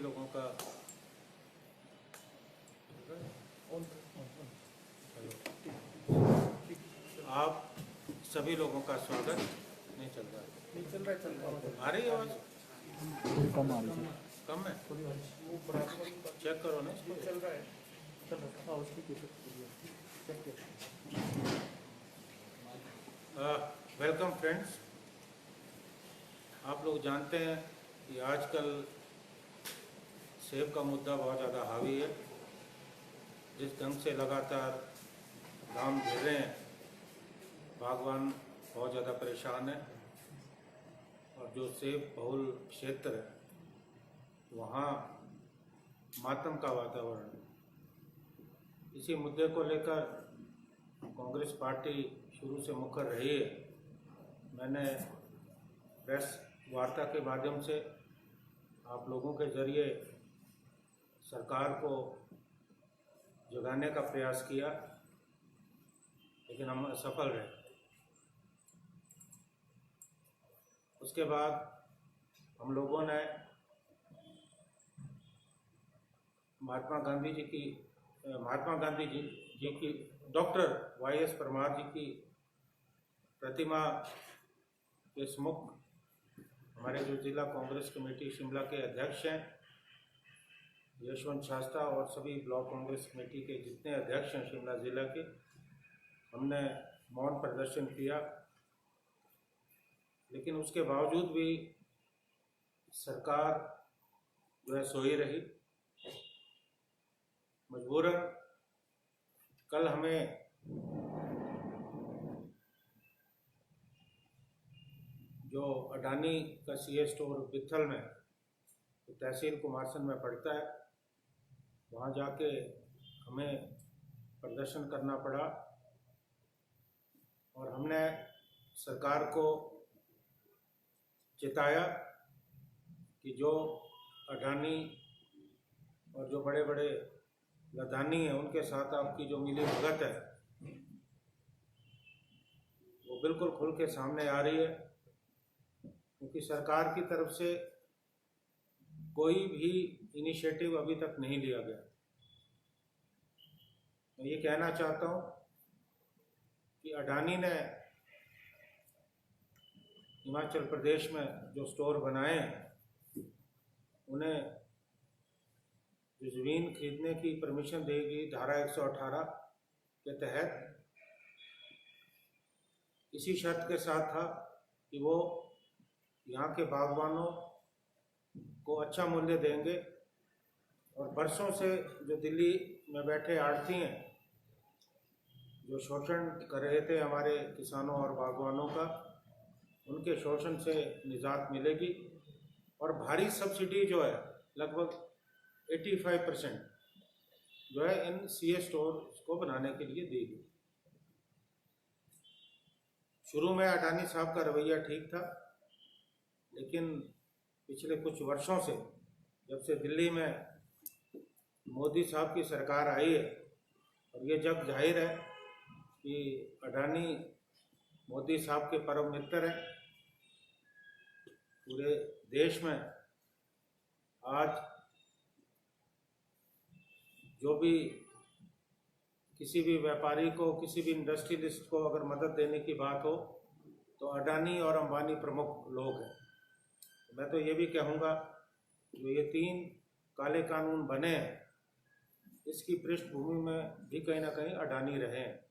लोगों का आप सभी लोगों का स्वागत। नहीं चल रहा है, आ रही है आवाज़? कम आ रही है, कम है, चेक करो ना इसको। चल रहा है, वेलकम फ्रेंड्स। आप लोग जानते हैं कि आजकल सेब का मुद्दा बहुत ज़्यादा हावी है। जिस ढंग से लगातार दाम गिर रहे हैं, बागवान बहुत ज़्यादा परेशान है। और जो सेब बहुल क्षेत्र है वहाँ मातम का वातावरण है। इसी मुद्दे को लेकर कांग्रेस पार्टी शुरू से मुखर रही है। मैंने प्रेस वार्ता के माध्यम से आप लोगों के जरिए सरकार को जगाने का प्रयास किया, लेकिन हम असफल रहे। उसके बाद हम लोगों ने महात्मा गांधी जी की डॉक्टर वाई.एस. परमार जी की प्रतिमा के सम्मुख हमारे जो जिला कांग्रेस कमेटी शिमला के अध्यक्ष हैं यशवंत शास्ता और सभी ब्लॉक कांग्रेस कमेटी के जितने अध्यक्ष हैं शिमला जिला के, हमने मौन प्रदर्शन किया। लेकिन उसके बावजूद भी सरकार जो है सोई रही। मजबूरन कल हमें जो अडानी का सीए स्टोर बिथल में तो तहसील कुमारसैन में पड़ता है, वहाँ जाके हमें प्रदर्शन करना पड़ा। और हमने सरकार को चिताया कि जो अडानी और जो बड़े बड़े लदानी हैं उनके साथ आपकी जो मिली भगत है वो बिल्कुल खुल के सामने आ रही है, क्योंकि सरकार की तरफ से कोई भी इनिशिएटिव अभी तक नहीं लिया गया। मैं ये कहना चाहता हूँ कि अडानी ने हिमाचल प्रदेश में जो स्टोर बनाए हैं उन्हें जो ज़मीन खरीदने की परमिशन देगी धारा 118 के तहत, इसी शर्त के साथ था कि वो यहाँ के बागवानों को अच्छा मूल्य देंगे। और बरसों से जो दिल्ली में बैठे आड़ती हैं जो शोषण कर रहे थे हमारे किसानों और बागवानों का, उनके शोषण से निजात मिलेगी। और भारी सब्सिडी जो है लगभग 85% जो है इन सीए स्टोर को बनाने के लिए देगी। शुरू में अडानी साहब का रवैया ठीक था, लेकिन पिछले कुछ वर्षों से जब से दिल्ली में मोदी साहब की सरकार आई है, और ये जग जाहिर है कि अडानी मोदी साहब के परम मित्र हैं, पूरे देश में आज जो भी किसी भी व्यापारी को, किसी भी इंडस्ट्रियलिस्ट को अगर मदद देने की बात हो तो अडानी और अंबानी प्रमुख लोग हैं। मैं तो ये भी कहूँगा जो ये 3 काले कानून बने हैं इसकी पृष्ठभूमि में भी कहीं ना कहीं अडानी रहे हैं।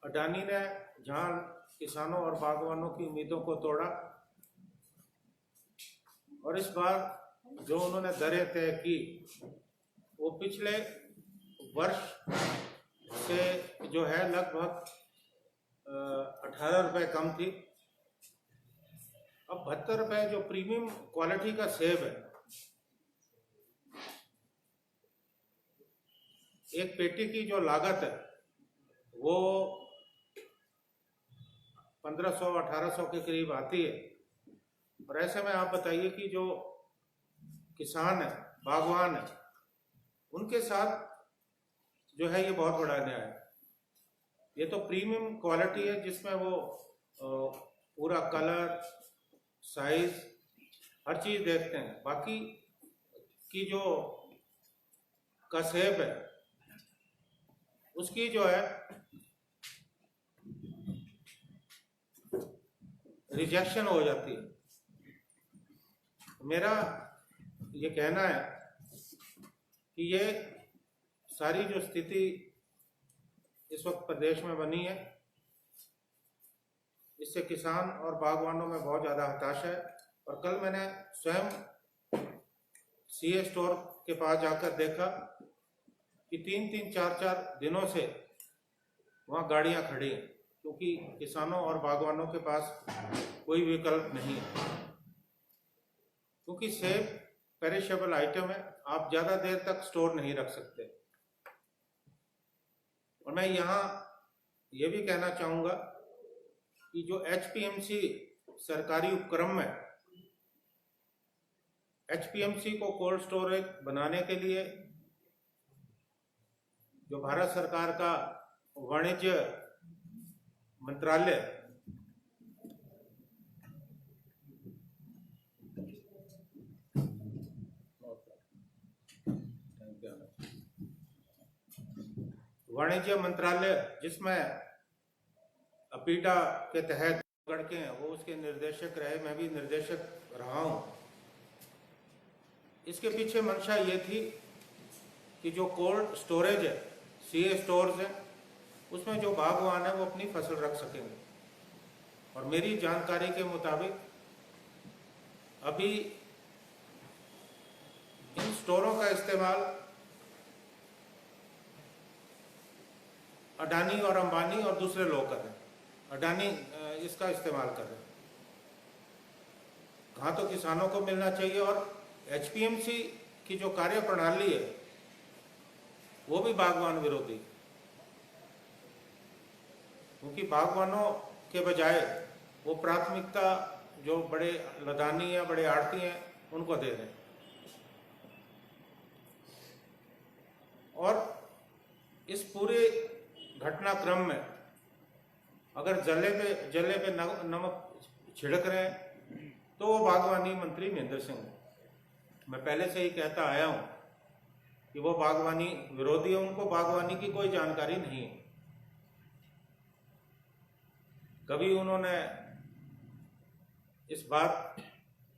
अडानी ने जहाँ किसानों और बागवानों की उम्मीदों को तोड़ा, और इस बार जो उन्होंने दरें तय की वो पिछले वर्ष से जो है लगभग 18 रुपये कम थी। अब 72 रुपये जो प्रीमियम क्वालिटी का सेब है, एक पेटी की जो लागत है वो 1500-1800 के करीब आती है। और ऐसे में आप बताइए कि जो किसान है, बागवान है, उनके साथ जो है ये बहुत बड़ा अन्याय है। ये तो प्रीमियम क्वालिटी है जिसमें वो पूरा कलर, साइज हर चीज देखते हैं। बाकी की जो कसेब है उसकी जो है रिजेक्शन हो जाती है। मेरा ये कहना है कि ये सारी जो स्थिति इस वक्त प्रदेश में बनी है, इससे किसान और बागवानों में बहुत ज़्यादा हताशा है। और कल मैंने स्वयं सीए स्टोर के पास जाकर देखा कि 3-3, 4-4 दिनों से वहाँ गाड़ियाँ खड़ी हैं, क्योंकि किसानों और बागवानों के पास कोई विकल्प नहीं है। क्योंकि सेब पेरिशेबल आइटम है, आप ज़्यादा देर तक स्टोर नहीं रख सकते। और मैं यहाँ ये भी कहना चाहूँगा कि जो एचपीएमसी सरकारी उपक्रम है, एचपीएमसी को कोल्ड स्टोरेज बनाने के लिए जो भारत सरकार का वाणिज्य मंत्रालय जिसमें अपीटा के तहत गढ़के हैं, वो उसके निर्देशक रहे, मैं भी निर्देशक रहा हूं। इसके पीछे मंशा ये थी कि जो कोल्ड स्टोरेज है, सीए स्टोर्स है, उसमें जो बागवान है वो अपनी फसल रख सकेंगे। और मेरी जानकारी के मुताबिक अभी इन स्टोरों का इस्तेमाल अडानी और अंबानी और दूसरे लोग कर रहे हैं। अडानी इसका इस्तेमाल कर रहे हैं। कहाँ तो किसानों को मिलना चाहिए। और एचपीएमसी की जो कार्य प्रणाली है वो भी बागवान विरोधी, क्योंकि बागवानों के बजाय वो प्राथमिकता जो बड़े लदानी हैं, बड़े आड़ती हैं, उनको दे रहे हैं। और इस पूरे घटनाक्रम में अगर जले पे नमक छिड़क रहे हैं तो वो बागवानी मंत्री महेंद्र सिंह है। मैं पहले से ही कहता आया हूं कि वो बागवानी विरोधी है, उनको बागवानी की कोई जानकारी नहीं है। कभी उन्होंने इस बात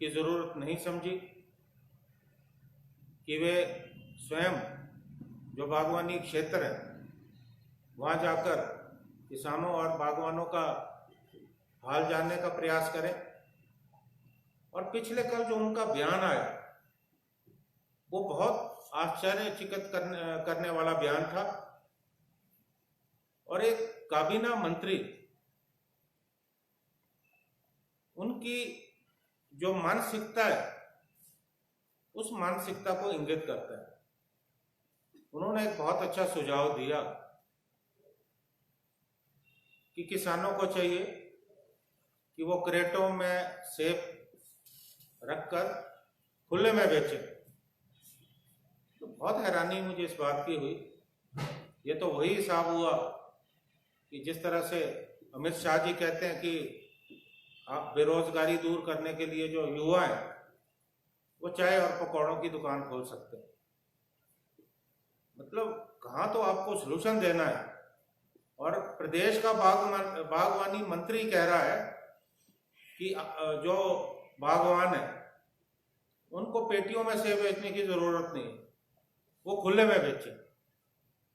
की जरूरत नहीं समझी कि वे स्वयं जो बागवानी क्षेत्र है वहां जाकर किसानों और बागवानों का हाल जानने का प्रयास करें। और पिछले कल जो उनका बयान आया वो बहुत आश्चर्यचकित करने वाला बयान था। और एक काबीना मंत्री उनकी जो मानसिकता है उस मानसिकता को इंगित करता है। उन्होंने एक बहुत अच्छा सुझाव दिया कि किसानों को चाहिए कि वो क्रेटों में सेब रखकर खुले में बेचें। तो बहुत हैरानी मुझे इस बात की हुई। ये तो वही हिसाब हुआ कि जिस तरह से अमित शाह जी कहते हैं कि आप बेरोजगारी दूर करने के लिए जो युवा हैं वो चाय और पकौड़ों की दुकान खोल सकते हैं। मतलब कहाँ तो आपको सलूशन देना है। और प्रदेश का बागवानी मंत्री कह रहा है कि जो बागवान है उनको पेटियों में सेब बेचने की जरूरत नहीं है, वो खुले में बेचे।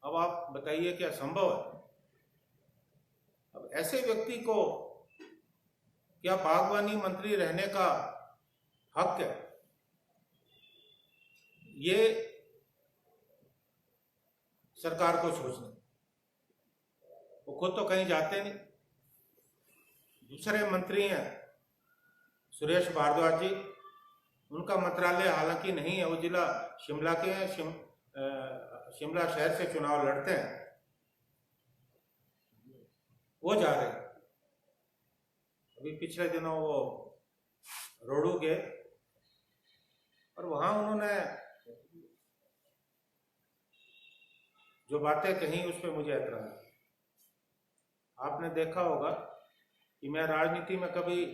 अब आप बताइए क्या संभव है? अब ऐसे व्यक्ति को क्या बागवानी मंत्री रहने का हक है? ये सरकार को सोचना। वो खुद तो कहीं जाते नहीं। दूसरे मंत्री हैं सुरेश भारद्वाज जी, उनका मंत्रालय हालांकि नहीं है, वो जिला शिमला के हैं, शिमला शहर से चुनाव लड़ते हैं, वो जा रहे हैं। अभी पिछले दिनों वो रोडू गए और वहां उन्होंने जो बातें कही उस पर मुझे ऐतराज। आपने देखा होगा कि मैं राजनीति में कभी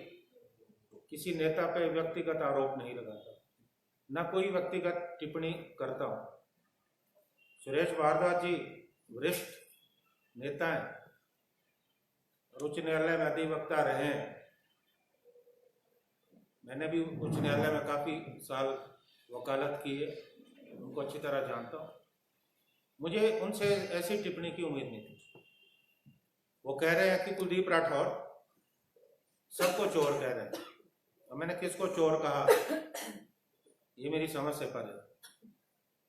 किसी नेता पे व्यक्तिगत आरोप नहीं लगाता, ना कोई व्यक्तिगत टिप्पणी करता हूं। सुरेश भारद्वाज जी वरिष्ठ नेता हैं और उच्च न्यायालय में अधिवक्ता रहे हैं। मैंने भी उच्च न्यायालय में काफ़ी साल वकालत की है, उनको अच्छी तरह जानता हूँ। मुझे उनसे ऐसी टिप्पणी की उम्मीद नहीं थी। वो कह रहे हैं कि कुलदीप राठौर सबको चोर कह रहे हैं, और मैंने किसको चोर कहा ये मेरी समझ से परे।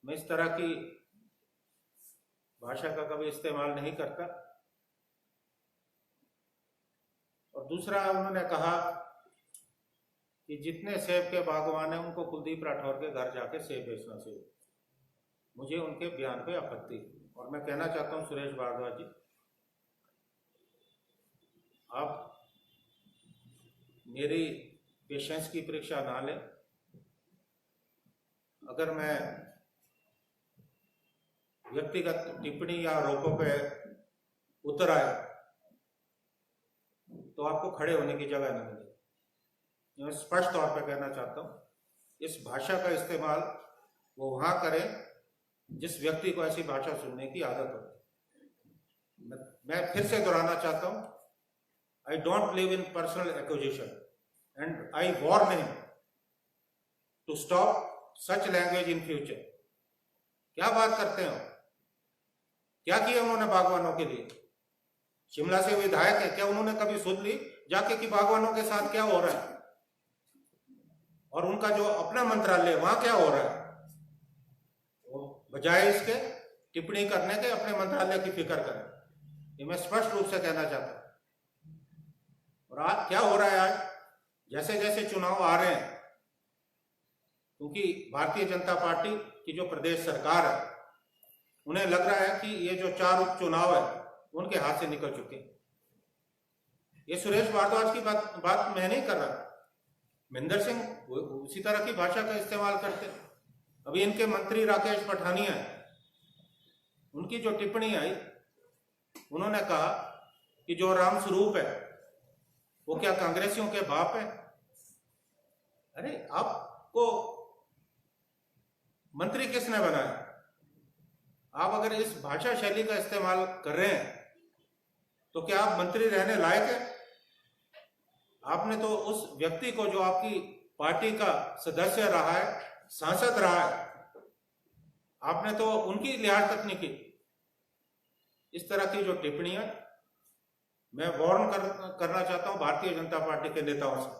मैं इस तरह की भाषा का कभी इस्तेमाल नहीं करता। और दूसरा, उन्होंने कहा कि जितने सेब के बागवान हैं उनको कुलदीप राठौर के घर जाके सेब बेचना चाहिए। मुझे उनके बयान पे आपत्ति। और मैं कहना चाहता हूं सुरेश भारद्वाज जी, आप मेरी पेशेंस की परीक्षा ना लें। अगर मैं व्यक्तिगत टिप्पणी या आरोपों पे उतर आया तो आपको खड़े होने की जगह न मिले। मैं स्पष्ट तौर पर कहना चाहता हूं, इस भाषा का इस्तेमाल वो वहां करें जिस व्यक्ति को ऐसी भाषा सुनने की आदत हो। मैं फिर से दोहराना चाहता हूं, I don't believe in personal acquisition and I warn him to stop such language in future. क्या बात करते हो? क्या किया उन्होंने बागवानों के लिए? शिमला से विधायक है, क्या उन्होंने कभी सुन ली जाके कि बागवानों के साथ क्या हो रहा है? और उनका जो अपना मंत्रालय वहां क्या हो रहा है? वो बजाय इसके टिप्पणी करने के अपने मंत्रालय की फिक्र करें। ये मैं स्पष्ट रूप से कहना चाहता हूं। और आज क्या हो रहा है? आज जैसे जैसे चुनाव आ रहे हैं, क्योंकि भारतीय जनता पार्टी की जो प्रदेश सरकार है उन्हें लग रहा है कि ये जो 4 उपचुनाव है उनके हाथ से निकल चुके हैं। ये सुरेश भारद्वाज की बात मैं नहीं कर रहा। महेंद्र सिंह उसी तरह की भाषा का इस्तेमाल करते हैं। अभी इनके मंत्री राकेश पठानिया है, उनकी जो टिप्पणी आई, उन्होंने कहा कि जो राम स्वरूप है वो क्या कांग्रेसियों के बाप है? अरे आपको मंत्री किसने बनाया? आप अगर इस भाषा शैली का इस्तेमाल कर रहे हैं तो क्या आप मंत्री रहने लायक हैं? आपने तो उस व्यक्ति को, जो आपकी पार्टी का सदस्य रहा है, सांसद रहा है, आपने तो उनकी लिहाज तक नहीं की। इस तरह की जो टिप्पणियां, मैं वार्न करना चाहता हूं भारतीय जनता पार्टी के नेताओं से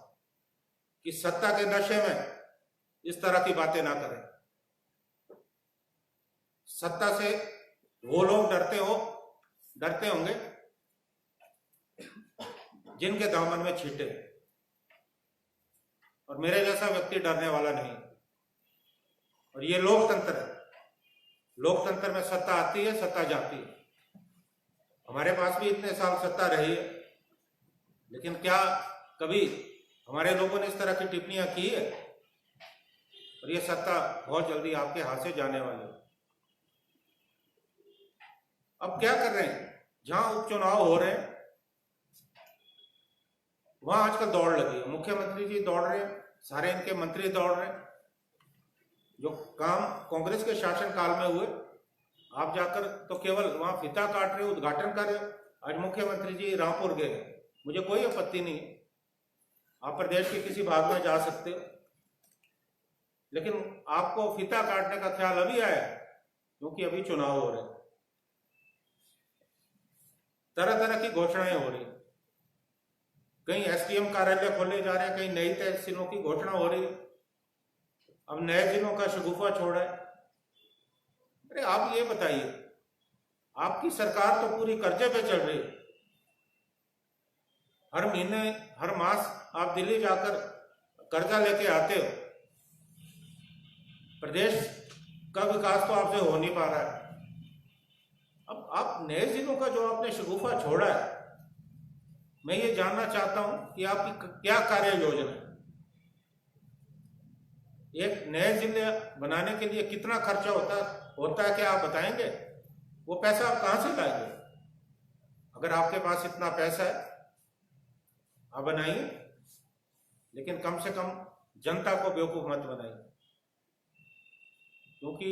कि सत्ता के नशे में इस तरह की बातें ना करें। सत्ता से वो लोग डरते होंगे जिनके दामन में छींटे, और मेरे जैसा व्यक्ति डरने वाला नहीं। और ये लोकतंत्र है। लोकतंत्र में सत्ता आती है, सत्ता जाती है। हमारे पास भी इतने साल सत्ता रही है, लेकिन क्या कभी हमारे लोगों ने इस तरह की टिप्पणियां की है? और ये सत्ता बहुत जल्दी आपके हाथ से जाने वाली है। अब क्या कर रहे हैं? जहां उपचुनाव हो रहे हैं वहां आजकल दौड़ लगी है। मुख्यमंत्री जी दौड़ रहे हैं, सारे इनके मंत्री दौड़ रहे हैं। जो काम कांग्रेस के शासनकाल में हुए, आप जाकर तो केवल वहां फीता काट रहे हो, उद्घाटन कर रहे हो। आज मुख्यमंत्री जी रामपुर गए, मुझे कोई आपत्ति नहीं है, आप प्रदेश के किसी भाग में जा सकते हो, लेकिन आपको फीता काटने का ख्याल अभी आया क्योंकि अभी चुनाव हो रहे हैं। तरह तरह की घोषणाएं हो रही है। कहीं एसडीएम कार्यालय खोले जा रहे हैं, कहीं नई तहसीलों की घोषणा हो रही है। अब नए जिलों का शगुफा छोड़ा है। अरे आप ये बताइए, आपकी सरकार तो पूरी कर्जे पे चल रही है। हर महीने, हर मास आप दिल्ली जाकर कर्जा लेके आते हो। प्रदेश का विकास तो आपसे हो नहीं पा रहा है। अब आप नए जिलों का जो आपने शगुफा छोड़ा है, मैं ये जानना चाहता हूं कि आपकी क्या कार्य योजना है। एक नए जिले बनाने के लिए कितना खर्चा होता है, क्या आप बताएंगे? वो पैसा आप कहां से लाएंगे? अगर आपके पास इतना पैसा है, आप बनाइए। लेकिन कम से कम जनता को बेवकूफ मत बनाइए, क्योंकि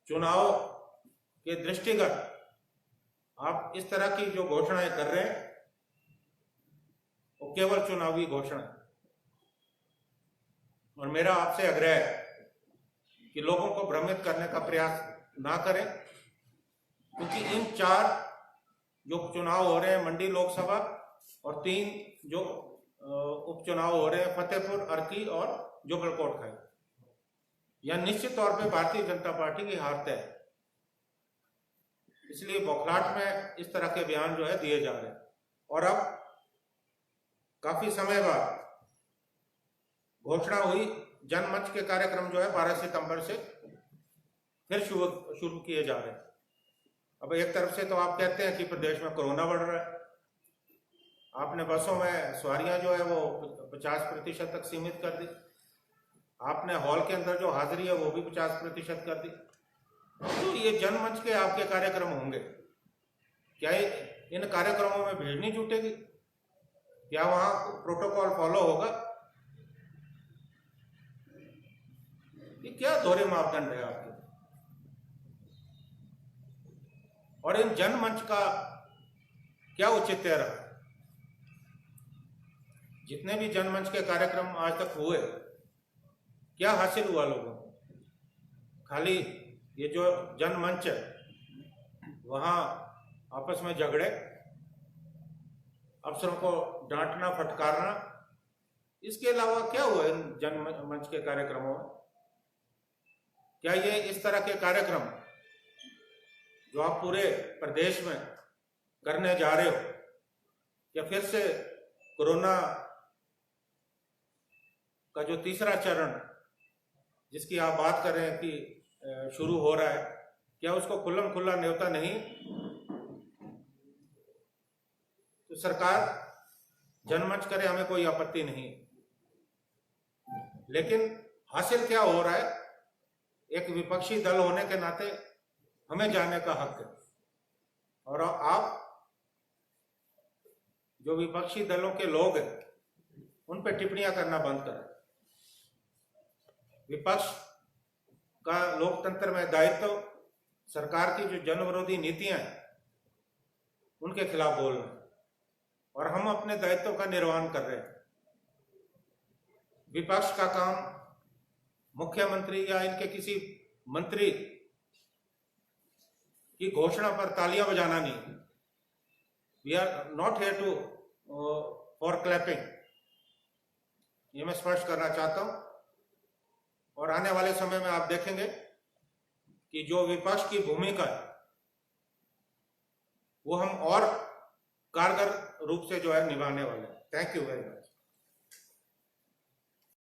चुनाव के दृष्टिगत आप इस तरह की जो घोषणाएं कर रहे हैं वो केवल चुनावी घोषणा है। और मेरा आपसे आग्रह है कि लोगों को भ्रमित करने का प्रयास ना करें, क्योंकि इन 4 जो चुनाव हो रहे हैं, मंडी लोकसभा, और 3 जो उपचुनाव हो रहे हैं, फतेहपुर, अर्की और जुगलकोट खाई, यह निश्चित तौर पे भारतीय जनता पार्टी की हार तय है। इसलिए बौखलाहट में इस तरह के बयान जो है दिए जा रहे हैं। और अब काफी समय बाद घोषणा हुई, जनमंच के कार्यक्रम जो है 12 सितंबर से फिर शुरू किए जा रहे हैं। अब एक तरफ से तो आप कहते हैं कि प्रदेश में कोरोना बढ़ रहा है, आपने बसों में सवारियां जो है वो 50% तक सीमित कर दी, आपने हॉल के अंदर जो हाजिरी है वो भी 50% कर दी। तो ये जनमंच के आपके कार्यक्रम होंगे, क्या इन कार्यक्रमों में भीड़ नहीं जुटेगी? क्या वहां प्रोटोकॉल फॉलो होगा? ये क्या दोहरे मापदंड है आपके? और इन जनमंच का क्या औचित्य रहा? जितने भी जनमंच के कार्यक्रम आज तक हुए, क्या हासिल हुआ लोगों को? खाली ये जो जनमंच है वहां आपस में झगड़े, अफसरों को डांटना, फटकारना, इसके अलावा क्या हुआ इन जनमंच के कार्यक्रमों में? क्या ये इस तरह के कार्यक्रम जो आप पूरे प्रदेश में करने जा रहे हो, या फिर से कोरोना का जो तीसरा चरण जिसकी आप बात कर रहे हैं कि शुरू हो रहा है, क्या उसको खुल्लम खुल्ला न्योता नहीं? तो सरकार जनमंच करे, हमें कोई आपत्ति नहीं, लेकिन हासिल क्या हो रहा है? एक विपक्षी दल होने के नाते हमें जानने का हक है। और आप जो विपक्षी दलों के लोग हैं उन पे टिप्पणियां करना बंद करें। विपक्ष का लोकतंत्र में दायित्व सरकार की जो जन विरोधी नीतियां हैं उनके खिलाफ बोलना, और हम अपने दायित्व का निर्वहन कर रहे हैं। विपक्ष का काम मुख्यमंत्री या इनके किसी मंत्री की घोषणा पर तालियां बजाना नहीं। We are not here to for clapping, ये मैं स्पष्ट करना चाहता हूं। और आने वाले समय में आप देखेंगे कि जो विपक्ष की भूमिका है वो हम और कारगर रूप से जो है निभाने वाले हैं। Thank you very much.